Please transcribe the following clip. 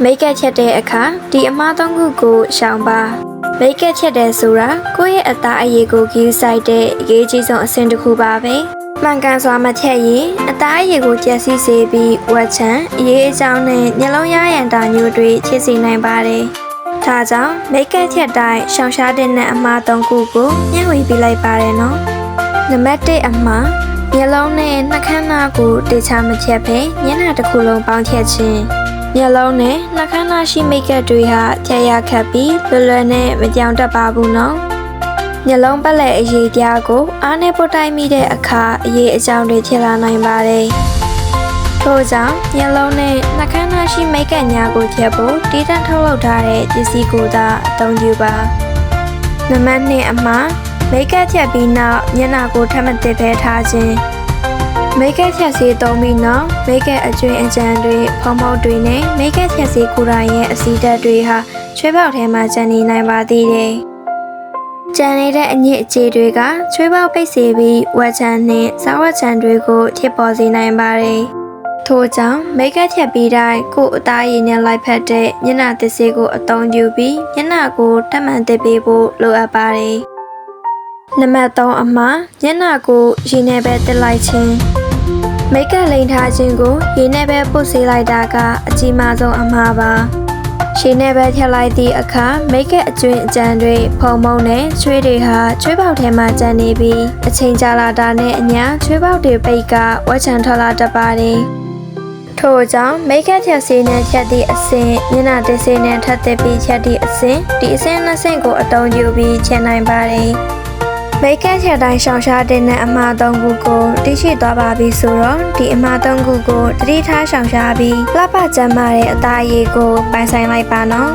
မိတ်ကက်ချက်တဲ့အခါဒီအမှားသုံးခုကိုရှောင်ပါမိတ်ကက်ချက်တဲ့ဆိုတာကိုယ့်ရဲ့အသားအရည်ကိုဂရုစိုက်တဲ့အရေးကြီးဆုံးအဆင့်တစ်ခုပါပဲမှန်ကန်စွာမချက်ရင်အသားအရည်ကိုကျက်စီစေပြီးဝက်ချံအရေးအကြောင်းနဲ့ညလုံးရရန်တာမျိုးတွေဖြစ်စေနိုင်ပါတယ်ဒါကြောင့်မိတ်ကက်ချက်တိုင်းရှောင်ရှားတဲ့အမှားသုံးခုကိုညှိဝေပေးလိုက်ပါတယ်နော်နံပါတ်1အမှားမျက်လုံးနဲ့နှာခမ်းနားကိုတေချာမချက်ပဲမျက်နှာတစ်ခုလုံးပေါင်းချက်ခြင်းမျက်လုံးနဲ့နှာခမ်းနားရှိမိတ်ကပ်တွေဟာဖြတ်ရခတ်ပြီးလွယ်လွယ်နဲ့မပြောင်းတတ်ပါဘူးနော်မျက်လုံးပတ်လက်အရေးပြားကိုအားနဲ့ပုတ်တိုက်မိတဲ့အခါအရေးအကြောင်းတွေဖြစ်လာနိုင်ပါတယ်ထို့ကြောင့်မျက်လုံးနဲ့နှာခမ်းနားရှိမိတ်ကပ်များကိုချက်ဖို့တီးတန့်ထုတ်လုပ်ထားတဲ့ပစ္စည်းကိုသာအသုံးပြုပါနံပါတ်2အမှားမိတ်ကပ်ချက်ပြီးနောက်မျက်နှာကိုထပ်မတစ်ဖဲထားခြင်းမိတ်ကပ်ချက်ဆေးသုံးပြီးနောက်မိတ်ကပ်အကျွင်းအကြံတွေဖုံးဖုံးတွေနဲ့မိတ်ကပ်ချက်ဆေးကိုယ်တိုင်ရဲ့အစည်းဓာတ်တွေဟာချွေးပေါက်ထဲမှာကျန်နေနိုင်ပါသေးတယ်။ကျန်နေတဲ့အညစ်အကြေးတွေကချွေးပေါက်ပိတ်စေပြီးဝက်ချံနဲ့စားဝက်ချံတွေကိုဖြစ်ပေါ်စေနိုင်ပါတယ်။ထို့ကြောင့်မိတ်ကပ်ချက်ပြီးတိုင်းကိုယ်အသားရည်နဲ့လိုက်ဖက်တဲ့မျက်နှာသစ်ဆေးကိုအသုံးပြုပြီးမျက်နှာကိုတတ်မှန်သစ်ပေးဖို့လိုအပ်ပါတယ်။နံပါတ်3အမှားမျက်နှာကိုရေနဲ့ပဲတစ်လိုက်ခြင်းမိတ်ကပ်လိမ်ထားခြင်းကိုရေနဲ့ပဲပုတ်စေးလိုက်တာကအကြီးမားဆုံးအမှားပါရေနဲ့ပဲဖြတ်လိုက်သည့်အခါမိတ်ကပ်အကျွင်းအကြံတွေဖုံမုံနဲ့ချွေးတွေဟာချွေးပေါက်ထဲမှာကျန်နေပြီးအချိန်ကြာလာတာနဲ့အမျှချွေးပေါက်တွေပိတ်ကဝက်ချံထွက်လာတတ်ပါတယ်ထို့ကြောင့်မိတ်ကပ်ချက်ဆေးနဲ့ချက်သည့်အဆင့်မျက်နှာတစ်ဆေးနဲ့ထပ်သစ်ပြီးချက်သည့်အဆင့်ဒီအဆင့်နှစ်ဆင့်ကိုအသုံးပြုပြီးချက်နိုင်ပါတယ်မိတ်ကပ်ချက်တိုင်းရှောင်ရှားတဲ့အမှားသုံးခုကိုသိရှိသွားပါပြီဆိုတော့ဒီအမှားသုံးခုကိုသတိထားရှောင်ရှားပြီးလှပကျန်းမာတဲ့အသားအရည်ကိုပိုင်ဆိုင်လိုက်ပါနော်